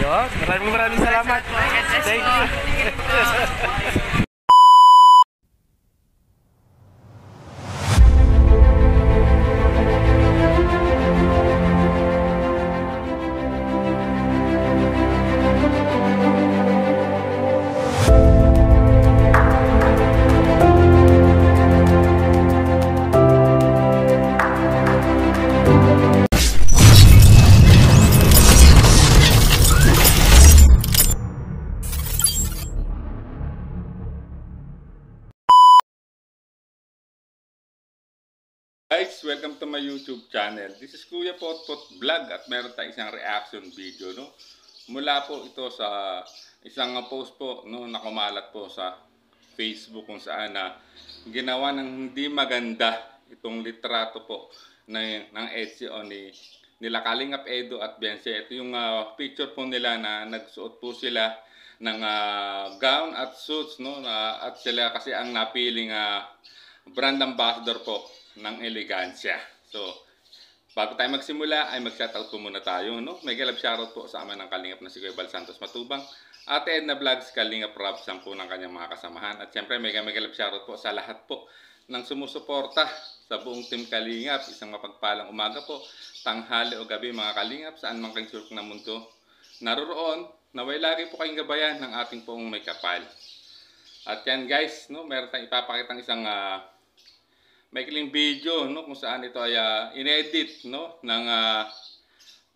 Yun, maraming salamat. Thank you. Guys, welcome to my YouTube channel. This is Kuya Potpot Vlog at meron tayong isang reaction video, no? Mula po ito sa isang post po, no, na kumalat po sa Facebook kung saan ginawa ng hindi maganda itong litrato po ng Etsy o nila Kalingap Edu at Beyonce. Ito yung picture po nila na nagsuot po sila ng gown at suits, no? At sila kasi ang napiling brand ambassador po ng elegansya. So, bago tayo magsimula ay mag-shoutout po muna tayo, no? May galab shoutout po sa ama ng Kalingap na si Kuya Bal Santos Matubang, Ate Edna Vlogs, Kalingap Rob, po ng kanyang mga kasamahan. At syempre may galab shoutout po sa lahat po ng sumusuporta sa buong team Kalingap. Isang mapagpalang umaga po, tanghali o gabi mga Kalingap, saan man kayong sulok ng mundo naroroon, naway lagi po kayong gabayan ng ating poong may kapal. At yan guys, no, meron tayong ipapakitang isang maikling video, no, kung saan ito ay inedit, no, ng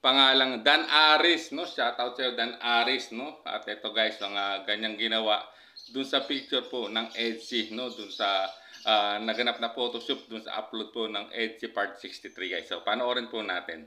pangalang Dan Aris, no. Shoutout sa iyo Dan Aris, no. At ito guys, ang ganyang ginawa dun sa picture po ng Etsy, no, dun sa naganap na photoshoot dun sa upload po ng Etsy Part 63 guys. So panoorin po natin.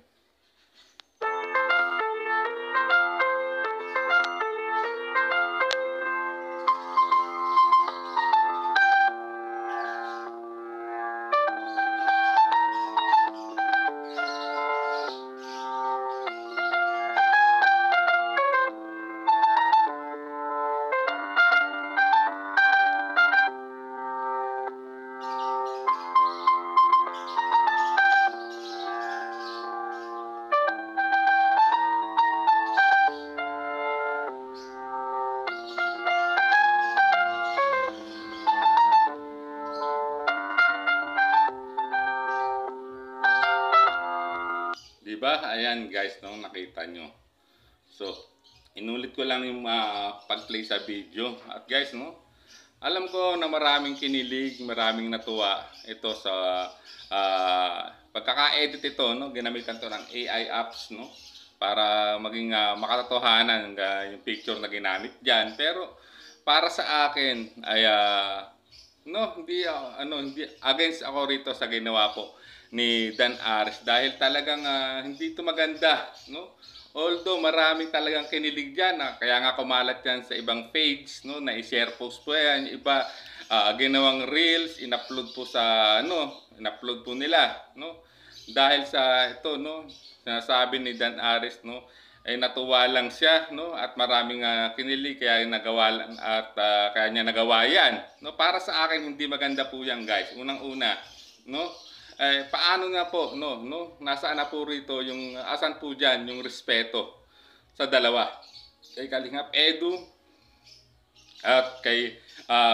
Diba? Ayan guys, no, nakita nyo. So, inulit ko lang yung pag-play sa video. At guys, no, alam ko na maraming kinilig, maraming natuwa ito sa pagkaka-edit ito, no. Ginamitan to ng AI apps, no, para maging makatotohanan yung picture na ginamit diyan. Pero para sa akin ay no, hindi against ako rito sa ginawa po ni Dan Aris dahil talagang hindi ito maganda, no? Although maraming talagang kinilig diyan, kaya nga kumalat yan sa ibang page, no, na i-share post po yan, iba ginawang reels, in-upload po sa in-upload po nila, no? Dahil sa ito, no, sinasabi ni Dan Aris, no, ay natuwa lang siya, no, at maraming kinilig kaya nagawa at kaya niya nagawa yan, no. Para sa akin hindi maganda po yan guys. Unang-una, no, paano nga po, no, nasaan na po rito yung, asan po dyan yung respeto sa dalawa, kay Kalingap Edu at kay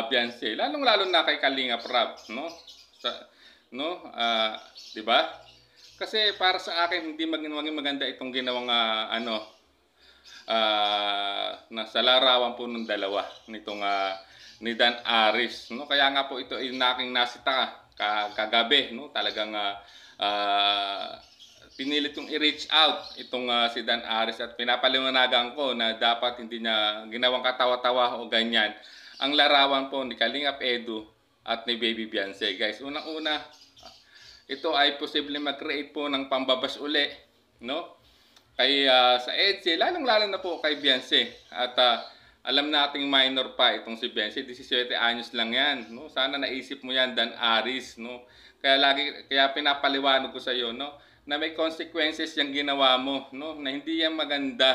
Beyonce, lalong-lalo na kay Kalingap Rob, no, diba? Kasi para sa akin hindi maging maganda itong ginawang nasa larawan po ng dalawa nitong ni Dan Aris, no. Kaya nga po ito ay naking nasita kagabi, no, talagang pinilit yung i-reach out itong si Dan Aris at pinapaliwanagan ko na dapat hindi niya ginawang katawa-tawa o ganyan ang larawan po ni Kalingap Edu at ni Baby Beyonce guys. Unang-una, ito ay posible mag-create po ng pambabas uli, no, kay sa Etsy, lalong-lalo na po kay Beyonce. At alam nating minor pa itong si Beyonce, 17 anyos lang yan, no? Sana naisip mo yan Dan Aris, no? Kaya pinapaliwanag ko sa iyo, no, na may consequences yung ginawa mo, no, na hindi yan maganda.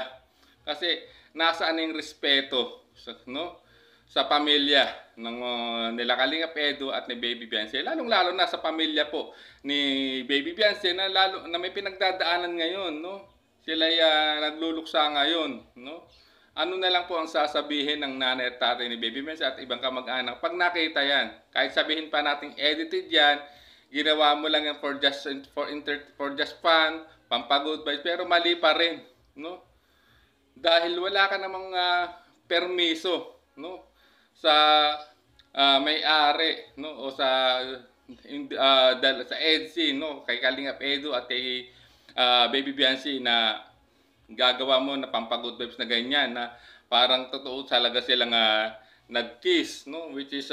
Kasi nasaan yung respeto, no, sa pamilya ng nila Kalingap Edu at ni Baby Beyonce, lalong-lalo na sa pamilya po ni Baby Beyonce na may pinagdadaanan ngayon, no. sila'y nagluluksa ngayon, no? Ano na lang po ang sasabihin ng nanay at tatay ni Baby Benz at ibang kamag-anak pag nakita yan? Kahit sabihin pa nating edited yan, ginawa mo lang yan for just fun, pampagood vibes, pero mali pa rin, no? Dahil wala ka namang permiso, no? Sa may-ari, no? O sa EDSI, no? Kay Kalingap Edu at kay Baby Biancy na gagawa mo na pampagood vibes na ganyan na parang totoo talaga silang nag-kiss, no? Which is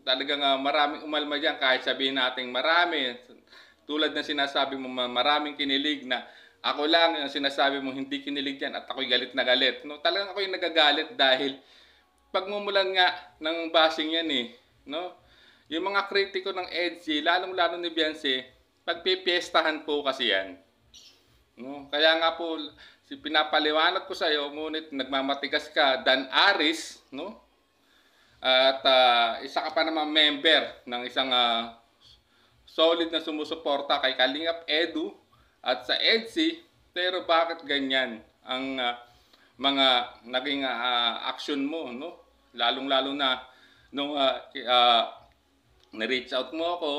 talagang maraming umalma dyan kahit sabihin natin marami. Tulad ng sinasabi mo maraming kinilig na ako lang yung sinasabi mo hindi kinilig yan at ako'y galit na galit, no? Talagang ako'y nagagalit dahil pagmumulan nga ng bashing yan no? Yung mga kritiko ng EDSI, lalong-lalo ni Biancy, pagpipiestahan po kasi yan. No? Kaya nga po, pinapaliwanag ko sa iyo, ngunit nagmamatigas ka, Dan Aris, no? At isa ka pa naman member ng isang solid na sumusuporta kay Kalingap Edu at sa EDSI, pero bakit ganyan ang mga naging action mo, no? Lalong-lalo na nung na-reach out mo ako,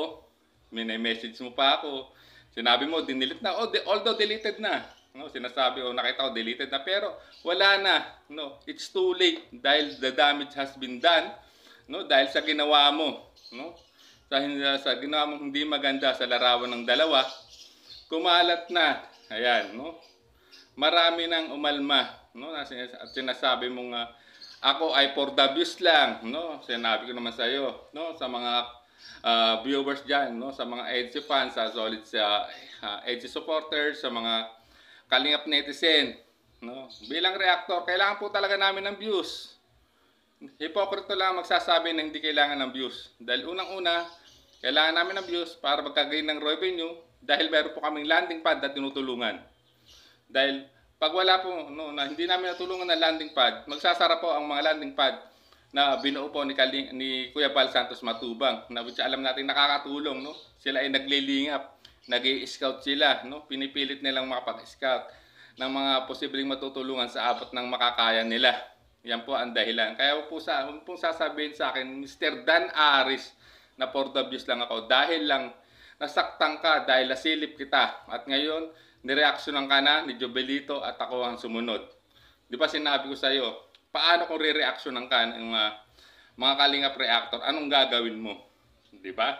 message mo pa ako, sinabi mo dinilit na, although deleted na, no? Sinasabi nakita ko deleted na, pero wala na, no? It's too late dahil the damage has been done, no? Dahil sa ginawa mo, no? Sa ginawa mo hindi maganda sa larawan ng dalawa, kumalat na. Ayan, no? Marami nang umalma, no? At sinasabi mong ako ay for the views lang, no? Sinabi ko naman sa iyo, no? Sa mga viewers dyan, no? Sa mga EDSI fans, sa solid sa EDSI supporters, sa mga Kalingap netizen, no? Bilang reactor, kailangan po talaga namin ng views. Hipokrito lang magsasabi na hindi kailangan ng views. Dahil unang-una, kailangan namin ng views para magkagain ng revenue dahil meron po kaming landing pad na tinutulungan. Dahil pag wala po, no, na hindi namin natulungan ng landing pad, magsasara po ang mga landing pad na binuo po ni Kuya Bal Santos Matubang, na which alam natin nakakatulong, no? Sila ay naglilingap, nag-i-scout sila, no? Pinipilit nilang makapag-scout ng mga posibleng matutulungan sa abot ng makakaya nila. Yan po ang dahilan. Kaya po sasabihin sa akin, Mr. Dan Aris, na for the views lang ako dahil lang nasaktan ka, dahil nasilip kita at ngayon nireaksyonan ka na ni Jovelito at ako ang sumunod. Di ba sinabi ko sa iyo, paano kung re-reaksyonan ka ng mga Kalingap reactor, anong gagawin mo? Di ba?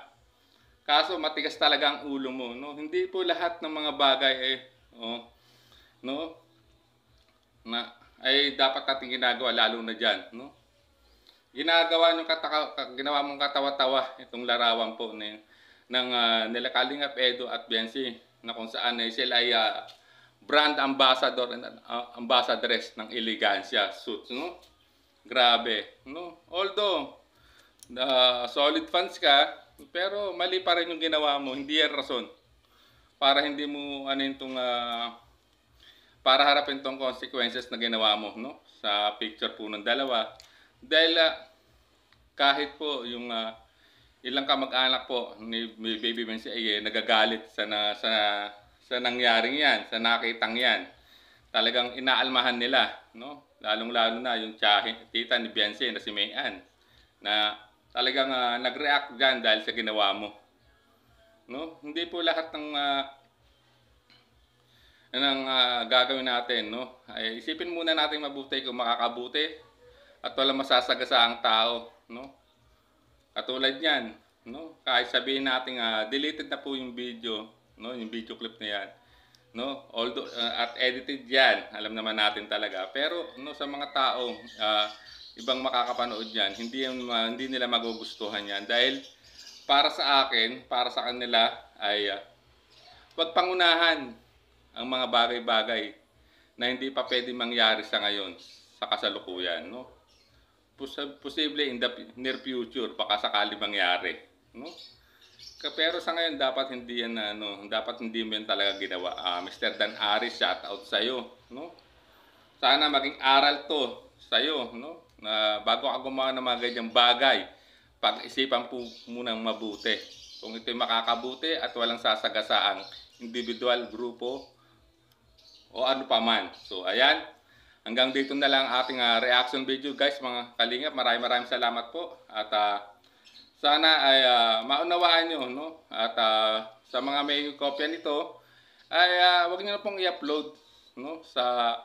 Kaso matigas talaga ang ulo mo, no? Hindi po lahat ng mga bagay no? Ay dapat nating ginagawa, lalo na diyan, no? Ginawa mong katawa-tawa itong larawan po ng nila Kalingap Edu at Biancy, na kung saan sila ay brand ambassador and ambassadress ng elegansya suits, no? Grabe, no? Although solid fans ka, pero mali pa rin yung ginawa mo. Hindi yan rason para hindi mo para harapin tong consequences na ginawa mo, no? Sa picture po ng dalawa. Dahil kahit po yung ilang kamag-anak po ni Baby Benz ay nagagalit sa nangyaring yan, sa nakitang yan. Talagang inaalmahan nila, no? Lalong-lalo na yung tita ni Biancy na si Mayan, na talagang nag-react dyan dahil sa ginawa mo, no? Hindi po lahat ng gagawin natin, no? Ay isipin muna natin mabuti kung makakabuti at walang masasagasa ang tao, no? Katulad niyan, no? Kahit sabihin natin deleted na po yung video, no? Yung video clip na yan, no? Although at edited yan, alam naman natin talaga. Pero no, sa mga tao ibang makakapanood yan, hindi nila magugustuhan yan dahil para sa akin, para sa kanila ay wag pangunahan ang mga bagay-bagay na hindi pa pwedeng mangyari sa ngayon, sa kasalukuyan, no? Posible in the near future baka sakali mangyari, no? Pero sa ngayon dapat hindi yan dapat hindi mo yan talaga ginawa. Mr. Dan Aris, shout out sa iyo, no? Sana maging aral to sa iyo, no? Na bago ka gumawa ng mga ganyang bagay, pag-isipan po munang mabuti. Kung ito'y makakabuti at walang sasagasaang individual, grupo o ano pa man. So ayan, hanggang dito na lang ating reaction video guys mga kalingap. Maraming salamat po at sana ay maunawaan nyo, no? At sa mga may kopya nito ay wag niyo na pong i-upload, no, sa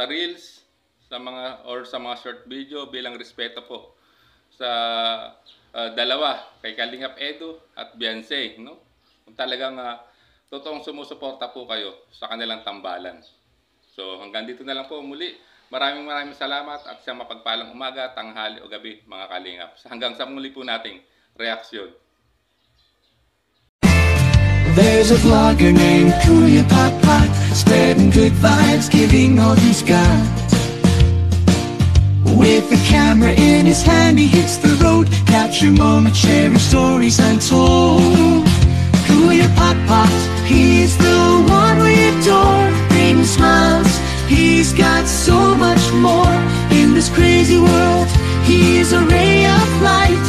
reels, sa mga short video bilang respeto po sa dalawa, kay Kalingap Edu at Beyonce, no? Kung talagang totoong sumusuporta po kayo sa kanilang tambalan. So hanggang dito na lang po muli. Maraming salamat at isang mapagpalang umaga, tanghali o gabi mga kalingap. Hanggang sa muli po nating reaksyon. There's a vlogger named Kuya Potpot, spreading good vibes, giving all he's got. With the camera in his hand, he hits the road, capture moments, sharing stories untold. Kuya Potpot, he's the one we adore, bringing smiles, he's got so much more. In this crazy world, he is a ray of light.